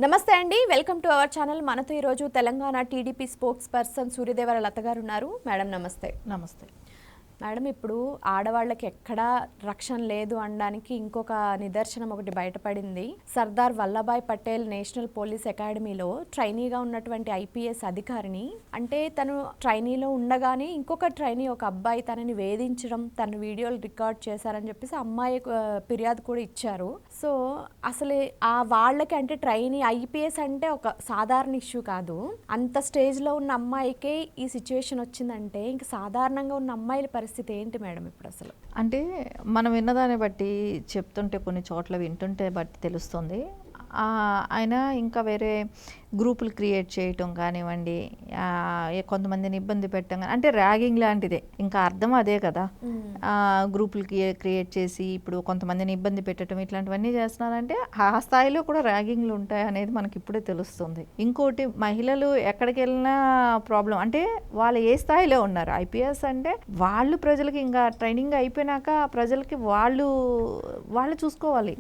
నమస్తే అండి, welcome to our channel. మనతో ఈరోజు Telangana TDP spokesperson Suryadevara Latha garu ఉన్నారు. మేడం నమస్తే. నమస్తే మేడం, ఇప్పుడు ఆడవాళ్ళకి ఎక్కడా రక్షణ లేదు అనడానికి ఇంకొక నిదర్శనం ఒకటి బయటపడింది. సర్దార్ వల్లభాయ్ పటేల్ నేషనల్ పోలీస్ అకాడమీలో ట్రైనీగా ఉన్నటువంటి ఐపీఎస్ అధికారిని, అంటే తను ట్రైనీలో ఉండగానే ఇంకొక ట్రైనీ ఒక అబ్బాయి తనని వేధించడం, తన వీడియోలు రికార్డ్ చేశారని చెప్పేసి అమ్మాయి ఫిర్యాదు కూడా ఇచ్చారు. సో అసలు ఆ వాళ్ళకి, అంటే ట్రైనీ ఐపీఎస్ అంటే ఒక సాధారణ ఇష్యూ కాదు. అంత స్టేజ్లో ఉన్న అమ్మాయికే ఈ సిచ్యువేషన్ వచ్చిందంటే ఇంకా సాధారణంగా ఉన్న అమ్మాయిల పరిస్థితి ఏంటి మేడం ఇప్పుడు అసలు? అంటే మనం విన్నదాన్ని బట్టి చెప్తుంటే, కొన్ని చోట్ల వింటుంటే బట్టి తెలుస్తుంది. ఆయన ఇంకా వేరే గ్రూపులు క్రియేట్ చేయటం కానివ్వండి, కొంతమందిని ఇబ్బంది పెట్టడం కానీ, అంటే ర్యాగింగ్ లాంటిదే, ఇంకా అర్థం అదే కదా. గ్రూపులు క్రియేట్ చేసి ఇప్పుడు కొంతమందిని ఇబ్బంది పెట్టడం ఇట్లాంటివన్నీ చేస్తున్నారంటే ఆ స్థాయిలో కూడా ర్యాగింగ్లు ఉంటాయి అనేది మనకి ఇప్పుడే తెలుస్తుంది. ఇంకోటి, మహిళలు ఎక్కడికి వెళ్ళినా ప్రాబ్లం, అంటే వాళ్ళు ఏ స్థాయిలో ఉన్నారు. ఐపీఎస్ అంటే వాళ్ళు ప్రజలకి ఇంకా ట్రైనింగ్ అయిపోయినాక ప్రజలకి వాళ్ళు చూసుకోవాలి.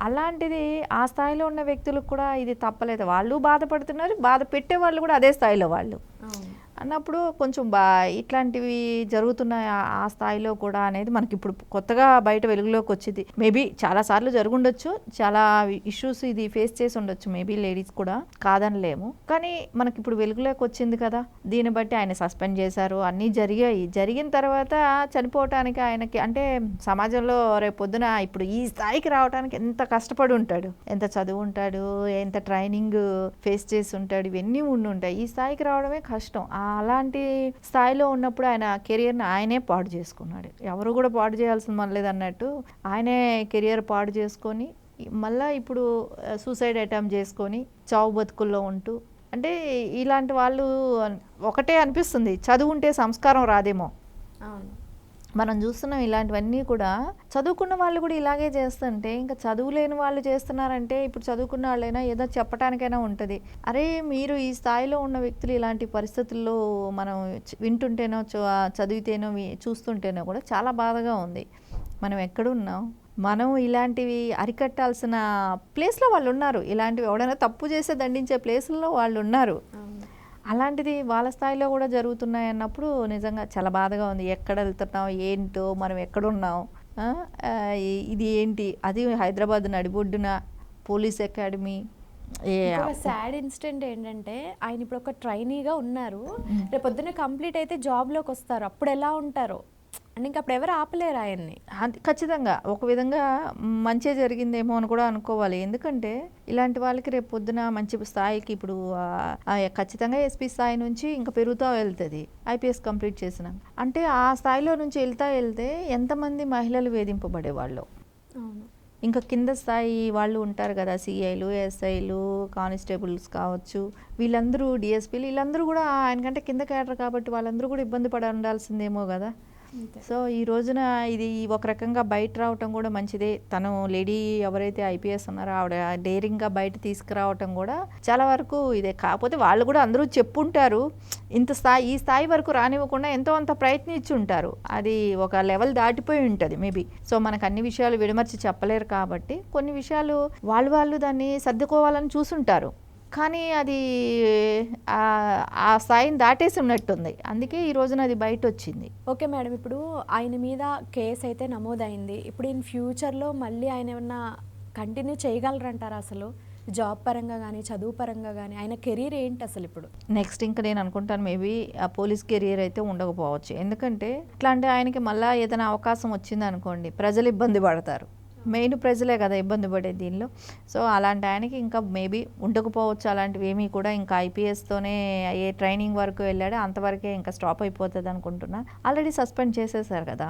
అలాంటిది ఆ స్థాయిలో ఉన్న వ్యక్తులకు కూడా ఇది తప్పలేదు. వాళ్ళు బాధపడుతున్నారు, బాధ పెట్టే వాళ్ళు కూడా అదే స్థాయిలో వాళ్ళు అన్నప్పుడు కొంచెం ఇట్లాంటివి జరుగుతున్నాయి ఆ స్థాయిలో కూడా అనేది మనకి ఇప్పుడు కొత్తగా బయట వెలుగులోకి వచ్చింది. మేబీ చాలాసార్లు జరుగుండొచ్చు, చాలా ఇష్యూస్ ఇది ఫేస్ చేసి ఉండొచ్చు మేబీ లేడీస్ కూడా, కాదనలేము. కానీ మనకి ఇప్పుడు వెలుగులోకి వచ్చింది కదా, దీన్ని బట్టి ఆయన సస్పెండ్ చేశారు, అన్నీ జరిగాయి. జరిగిన తర్వాత చనిపోవటానికి ఆయనకి, అంటే సమాజంలో రేపు పొద్దున ఇప్పుడు ఈ స్థాయికి రావడానికి ఎంత కష్టపడి ఉంటాడు, ఎంత చదువు ఉంటాడు, ఎంత ట్రైనింగ్ ఫేస్ చేసి ఉంటాడు, ఇవన్నీ ఉండి ఉంటాయి. ఈ స్థాయికి రావడమే కష్టం. అలాంటి స్థాయిలో ఉన్నప్పుడు ఆయన కెరియర్ని ఆయనే పాడు చేసుకున్నాడు. ఎవరు కూడా పాడు చేయాల్సిన మనలేదు అన్నట్టు ఆయనే కెరియర్ పాడు చేసుకొని మళ్ళీ ఇప్పుడు సూసైడ్ అటెంప్ట్ చేసుకొని చావు బతుకుల్లో ఉంటూ, అంటే ఇలాంటి వాళ్ళు ఒకటే అనిపిస్తుంది, చదువుంటే సంస్కారం రాదేమో. మనం చూస్తున్నాం ఇలాంటివన్నీ కూడా. చదువుకున్న వాళ్ళు కూడా ఇలాగే చేస్తుంటే ఇంకా చదువు లేని వాళ్ళు చేస్తున్నారంటే ఇప్పుడు చదువుకున్న వాళ్ళైనా ఏదో చెప్పడానికైనా ఉంటుంది. అరే మీరు ఈ స్థాయిలో ఉన్న వ్యక్తులు ఇలాంటి పరిస్థితుల్లో మనం వింటుంటేనో చదివితేనో చూస్తుంటేనో కూడా చాలా బాధగా ఉంది. మనం ఎక్కడున్నాం, మనం ఇలాంటివి అరికట్టాల్సిన ప్లేస్లో వాళ్ళు ఉన్నారు. ఇలాంటివి ఎవడైనా తప్పు చేస్తే దండించే ప్లేసుల్లో వాళ్ళు ఉన్నారు. అలాంటిది వాళ్ళ స్థాయిలో కూడా జరుగుతున్నాయి అన్నప్పుడు నిజంగా చాలా బాధగా ఉంది. ఎక్కడ వెళ్తున్నాం, ఏంటో, మనం ఎక్కడున్నాం, ఇది ఏంటి, అది హైదరాబాద్ నడిబొడ్డున పోలీస్ అకాడమీ. సాడ్ ఇన్సిడెంట్ ఏంటంటే, ఆయన ఇప్పుడు ఒక ట్రైనీగా ఉన్నారు, రేపు పొద్దున్న కంప్లీట్ అయితే జాబ్లోకి వస్తారు, అప్పుడు ఎలా ఉంటారో అంటే ఇంకా అప్పుడు ఎవరు ఆపలేరు ఆయన్ని. ఖచ్చితంగా ఒక విధంగా మంచి జరిగిందేమో అని కూడా అనుకోవాలి. ఎందుకంటే ఇలాంటి వాళ్ళకి రేపు పొద్దున మంచి స్థాయికి ఇప్పుడు ఖచ్చితంగా ఎస్పీ స్థాయి నుంచి ఇంకా పెరుగుతూ వెళ్తుంది ఐపీఎస్ కంప్లీట్ చేసిన. అంటే ఆ స్థాయిలో నుంచి వెళ్తే ఎంతమంది మహిళలు వేధింపబడేవాళ్ళు, ఇంకా కింద స్థాయి వాళ్ళు ఉంటారు కదా, సిఐలు, ఎస్ఐలు, కానిస్టేబుల్స్ కావచ్చు, వీళ్ళందరూ డిఎస్పీలు, వీళ్ళందరూ కూడా ఆయనకంటే కింద క్యాడర్ కాబట్టి వాళ్ళందరూ కూడా ఇబ్బంది పడి ఉండాల్సిందేమో కదా. సో ఈ రోజున ఇది ఒక రకంగా బయట రావటం కూడా మంచిదే. తను లేడీ ఎవరైతే ఐపీఎస్ ఉన్నారో ఆవిడ డేరింగ్గా బయట తీసుకురావటం కూడా చాలా వరకు ఇదే. కాకపోతే వాళ్ళు కూడా అందరూ చెప్పుంటారు, ఈ స్థాయి వరకు రానివ్వకుండా ఎంతో అంత ప్రయత్నించి ఉంటారు. అది ఒక లెవెల్ దాటిపోయి ఉంటుంది మేబీ. సో మనకు అన్ని విషయాలు విడమర్చి చెప్పలేరు కాబట్టి కొన్ని విషయాలు వాళ్ళు దాన్ని సర్దుకోవాలని చూసుంటారు. కానీ అది ఆ స్థాయిని దాటేసి ఉన్నట్టుంది, అందుకే ఈ రోజున అది బయట వచ్చింది. ఓకే మేడం, ఇప్పుడు ఆయన మీద కేసు అయితే నమోదైంది. ఇప్పుడు ఇన్ ఫ్యూచర్లో మళ్ళీ ఆయన ఏమన్నా కంటిన్యూ చేయగలరంటారా అసలు, జాబ్ పరంగా కానీ చదువు పరంగా కానీ? ఆయన కెరీర్ ఏంటి అసలు ఇప్పుడు నెక్స్ట్? ఇంకా నేను అనుకుంటాను మేబీ ఆ పోలీస్ కెరీర్ అయితే ఉండకపోవచ్చు. ఎందుకంటే ఇట్లాంటి ఆయనకి మళ్ళీ ఏదైనా అవకాశం వచ్చింది అనుకోండి, ప్రజలు ఇబ్బంది పడతారు. మెయిన్ ప్రజలే కదా ఇబ్బంది పడేది దీనిలో. సో అలాంటి ఆయనకి ఇంకా మేబీ ఉండకపోవచ్చు. అలాంటివి ఏమీ కూడా ఇంకా ఐపీఎస్తోనే ఏ ట్రైనింగ్ వరకు వెళ్ళాడో అంతవరకే ఇంకా స్టాప్ అయిపోతుంది అనుకుంటున్నా. ఆల్రెడీ సస్పెండ్ చేసేసారు కదా.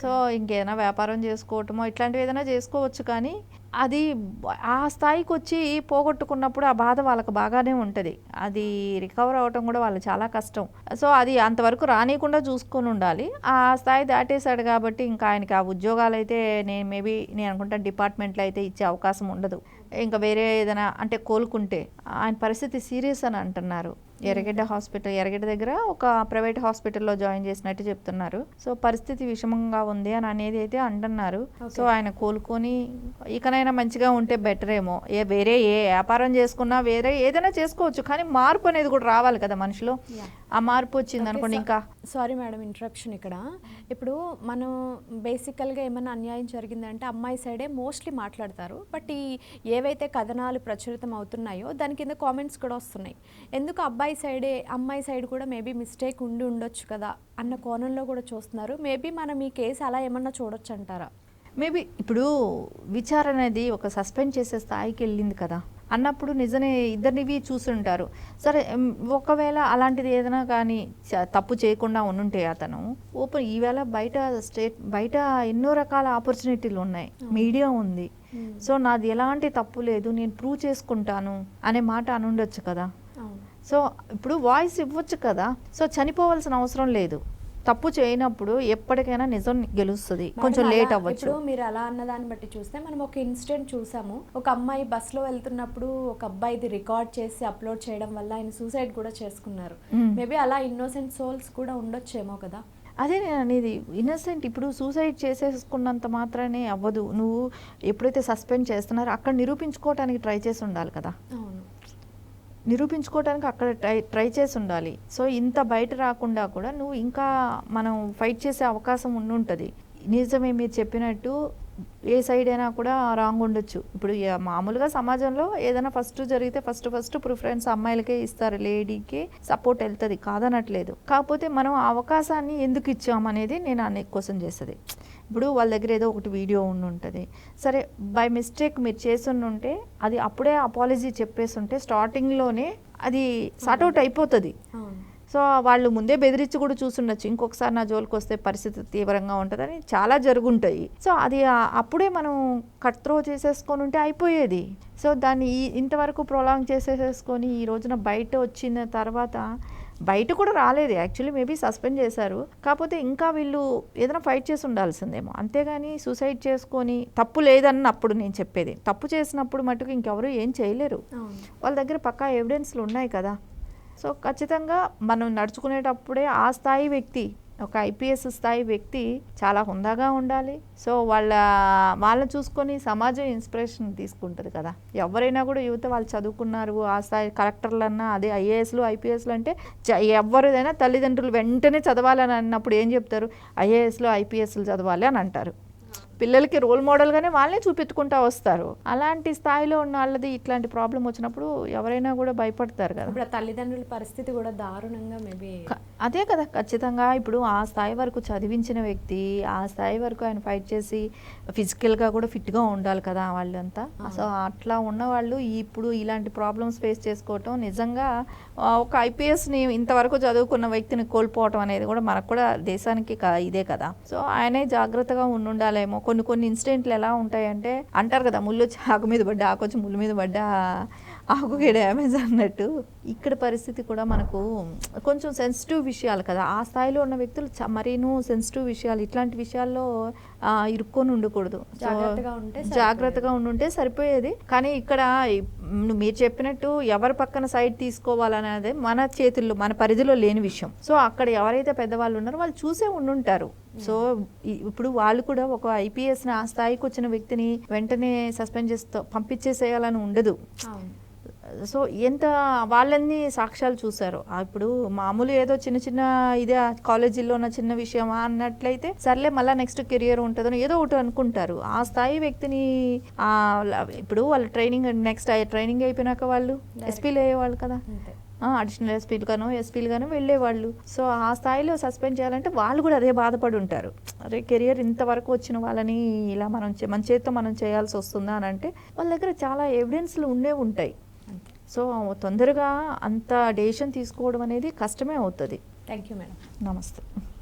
సో ఇంకేదైనా వ్యాపారం చేసుకోవటమో ఇట్లాంటివి ఏదైనా చేసుకోవచ్చు. కానీ అది ఆ స్థాయికి వచ్చి పోగొట్టుకున్నప్పుడు ఆ బాధ వాళ్ళకి బాగానే ఉంటుంది. అది రికవర్ అవ్వటం కూడా వాళ్ళు చాలా కష్టం. సో అది అంతవరకు రానియకుండా చూసుకొని ఉండాలి. ఆ స్థాయి దాటేశాడు కాబట్టి ఇంకా ఆయనకి ఆ ఉద్యోగాలు అయితే నేను అనుకుంటాను డిపార్ట్మెంట్లో అయితే ఇచ్చే అవకాశం ఉండదు. ఇంకా వేరే ఏదైనా అంటే కోలుకుంటే, ఆయన పరిస్థితి సీరియస్ అని అంటున్నారు. ఎర్రగడ్డ దగ్గర ఒక ప్రైవేట్ హాస్పిటల్లో జాయిన్ చేసినట్టు చెప్తున్నారు. సో పరిస్థితి విషమంగా ఉంది అని అనేది అయితే అంటున్నారు. సో ఆయన కోలుకొని ఇకనైనా మంచిగా ఉంటే బెటర్ ఏమో. వేరే ఏ వ్యాపారం చేసుకున్నా వేరే ఏదైనా చేసుకోవచ్చు, కానీ మార్పు అనేది కూడా రావాలి కదా మనిషిలో. ఆ మార్పు వచ్చింది అనుకోండి. ఇంకా సారీ మేడం ఇంటరప్షన్. ఇక్కడ ఇప్పుడు మనం బేసికల్గా ఏమైనా అన్యాయం జరిగిందంటే అమ్మాయి సైడే మోస్ట్లీ మాట్లాడతారు. బట్ ఈ ఏవైతే కథనాలు ప్రచురితం అవుతున్నాయో దాని కింద కామెంట్స్ కూడా వస్తున్నాయి. ఎందుకు అమ్మాయి సైడ్ కూడా మేబీ మిస్టేక్ ఉండొచ్చు కదా అన్న కోణంలో కూడా చూస్తున్నారు. మేబీ మనం ఈ కేసు అలా ఏమన్నా చూడొచ్చు అంటారా? మేబీ ఇప్పుడు విచారణ అనేది ఒక సస్పెండ్ చేసే స్థాయికి వెళ్ళింది కదా అన్నప్పుడు నిజమే ఇద్దరినివి చూసుంటారు. సరే ఒకవేళ అలాంటిది ఏదైనా కానీ తప్పు చేయకుండా ఉండుంటే అతను ఈవేళ బయట ఎన్నో రకాల ఆపర్చునిటీలు ఉన్నాయి, మీడియా ఉంది. సో నాది ఎలాంటి తప్పు లేదు, నేను ప్రూవ్ చేసుకుంటాను అనే మాట అనుండొచ్చు కదా. సో ఇప్పుడు వాయిస్ ఇవ్వచ్చు కదా. సో చనిపోవాల్సిన అవసరం లేదు. తప్పు చేయనప్పుడు ఎప్పటికైనా నిజం గెలుస్తుంది, కొంచెం లేట్ అవ్వచ్చు. ఇప్పుడు మీరు అలా అన్నదాన్ని బట్టి చూస్తే మనం ఒక ఇన్సిడెంట్ చూసాము. ఒక అమ్మాయి బస్సులో వెళ్తున్నప్పుడు ఒక అబ్బాయిది రికార్డ్ చేసి అప్లోడ్ చేయడం వల్ల ఆయన సూసైడ్ కూడా చేసుకున్నారు. మేబీ అలా ఇన్నోసెంట్ సోల్స్ కూడా ఉండొచ్చేమో కదా. అదే నేను అనేది, ఇన్నసెంట్ ఇప్పుడు సూసైడ్ చేసేసుకున్నంత మాత్రమే అవ్వదు. నువ్వు ఎప్పుడైతే సస్పెండ్ చేస్తున్నారో అక్కడ నిరూపించుకోవడానికి ట్రై చేసి ఉండాలి కదా. నిరూపించుకోవడానికి అక్కడ ట్రై చేసి ఉండాలి. సో ఇంత బయట రాకుండా కూడా నువ్వు ఇంకా మనం ఫైట్ చేసే అవకాశం ఉంటుంది. నిజమే మీరు చెప్పినట్టు ఏ సైడ్ అయినా కూడా రాంగ్ ఉండొచ్చు. ఇప్పుడు మామూలుగా సమాజంలో ఏదైనా ఫస్ట్ జరిగితే ఫస్ట్ ప్రిఫరెన్స్ అమ్మాయిలకే ఇస్తారు, లేడీకే సపోర్ట్ వెళ్తుంది, కాదనట్లేదు. కాకపోతే మనం ఆ అవకాశాన్ని ఎందుకు ఇచ్చామనేది నేను అనే క్వశ్చన్ చేస్తుంది. ఇప్పుడు వాళ్ళ దగ్గర ఏదో ఒకటి వీడియో ఉంటుంది, సరే బై మిస్టేక్ మీరు చేస్తుంటే అది అప్పుడే అపాలజీ చెప్పేసి ఉంటే స్టార్టింగ్లోనే అది సార్ట్అవుట్ అయిపోతుంది. సో వాళ్ళు ముందే బెదిరించి కూడా చూసుండొచ్చు, ఇంకొకసారి నా జోలికి వస్తే పరిస్థితి తీవ్రంగా ఉంటుందని చాలా జరుగుంటాయి. సో అది అప్పుడే మనం కట్ త్రో చేసేసుకొని ఉంటే అయిపోయేది. సో దాన్ని ఇంతవరకు ప్రొలాంగ్ చేసేసుకొని ఈ రోజున బయట వచ్చిన తర్వాత బయట కూడా రాలేదు. యాక్చువల్లీ మేబీ సస్పెండ్ చేశారు, కాకపోతే ఇంకా వీళ్ళు ఏదైనా ఫైట్ చేసి ఉండాల్సిందేమో. అంతేగాని సూసైడ్ చేసుకొని తప్పు లేదన్నప్పుడు నేను చెప్పేది, తప్పు చేసినప్పుడు మటుకు ఇంకెవరు ఏం చేయలేరు. వాళ్ళ దగ్గర పక్కా ఎవిడెన్స్లు ఉన్నాయి కదా. సో ఖచ్చితంగా మనం నడుచుకునేటప్పుడే ఆ స్థాయి వ్యక్తి, ఒక ఐపీఎస్ స్థాయి వ్యక్తి చాలా హుందాగా ఉండాలి. సో వాళ్ళని చూసుకొని సమాజం ఇన్స్పిరేషన్ తీసుకుంటుంది కదా. ఎవరైనా కూడా యువత వాళ్ళు చదువుకున్నారు, ఆ స్థాయి కలెక్టర్లన్నా అదే ఐఏఎస్లు ఐపీఎస్లు అంటే ఎవరిదైనా తల్లిదండ్రులు వెంటనే చదవాలని అన్నప్పుడు ఏం చెప్తారు, ఐఏఎస్లు ఐపీఎస్లు చదవాలి అని అంటారు. పిల్లలకి రోల్ మోడల్గానే వాళ్ళనే చూపెట్టుకుంటూ వస్తారు. అలాంటి స్థాయిలో ఉన్న వాళ్ళది ఇట్లాంటి ప్రాబ్లం వచ్చినప్పుడు ఎవరైనా కూడా భయపడతారు కదా. ఇప్పుడు తల్లిదండ్రుల పరిస్థితి కూడా దారుణంగా మేబీ అదే కదా. ఖచ్చితంగా ఇప్పుడు ఆ స్థాయి వరకు చదివించిన వ్యక్తి, ఆ స్థాయి వరకు ఆయన ఫైట్ చేసి ఫిజికల్గా కూడా ఫిట్గా ఉండాలి కదా వాళ్ళంతా. సో అట్లా ఉన్న వాళ్ళు ఇప్పుడు ఇలాంటి ప్రాబ్లమ్స్ ఫేస్ చేసుకోవటం నిజంగా ఒక ఐపీఎస్ని ఇంతవరకు చదువుకున్న వ్యక్తిని కోల్పోవటం అనేది కూడా మనకు కూడా దేశానికి ఇదే కదా. సో ఆయనే జాగ్రత్తగా ఉండాలేమో. కొన్ని ఇన్సిడెంట్లు ఎలా ఉంటాయంటే అంటారు కదా, ముళ్ళు వచ్చి ఆకు మీద పడ్డా, ఆకు వచ్చి ముళ్ళు మీద పడ్డా ఆకుకి డ్యామేజ్ అన్నట్టు ఇక్కడ పరిస్థితి కూడా మనకు కొంచెం సెన్సిటివ్ విషయాలు కదా. ఆ స్థాయిలో ఉన్న వ్యక్తులు మరీను సెన్సిటివ్ విషయాలు, ఇట్లాంటి విషయాల్లో ఇరుక్కొని ఉండకూడదు. జాగ్రత్తగా ఉండుంటే సరిపోయేది. కానీ ఇక్కడ మీరు చెప్పినట్టు ఎవరి పక్కన సైడ్ తీసుకోవాలనేది మన చేతుల్లో, మన పరిధిలో లేని విషయం. సో అక్కడ ఎవరైతే పెద్దవాళ్ళు ఉన్నారో వాళ్ళు చూసే ఉండుంటారు. సో ఇప్పుడు వాళ్ళు కూడా ఒక ఐపీఎస్ని ఆ స్థాయికి వచ్చిన వ్యక్తిని వెంటనే సస్పెండ్ చేస్తూ పంపించేసేయాలని ఉండదు. సో ఎంత వాళ్ళని సాక్ష్యాలు చూశారు. ఇప్పుడు మామూలు ఏదో చిన్న ఇదే కాలేజీలో ఉన్న చిన్న విషయమా అన్నట్లయితే సర్లే మళ్ళీ నెక్స్ట్ కెరియర్ ఉంటుందని ఏదో ఒకటి అనుకుంటారు. ఆ స్థాయి వ్యక్తిని ఇప్పుడు వాళ్ళు నెక్స్ట్ ట్రైనింగ్ అయిపోయినాక వాళ్ళు ఎస్పీలు అయ్యేవాళ్ళు కదా, అడిషనల్ ఎస్పీలు గాను వెళ్ళేవాళ్ళు. సో ఆ స్థాయిలో సస్పెండ్ చేయాలంటే వాళ్ళు కూడా అదే బాధపడి ఉంటారు. అరే కెరియర్ ఇంతవరకు వచ్చిన వాళ్ళని ఇలా మన చేతితో మనం చేయాల్సి వస్తుందా అని అంటే వాళ్ళ దగ్గర చాలా ఎవిడెన్స్లు ఉంటాయి. సో తొందరగా అంత డెసిషన్ తీసుకోవడం అనేది కష్టమే అవుతుంది. Thank you madam. నమస్తే.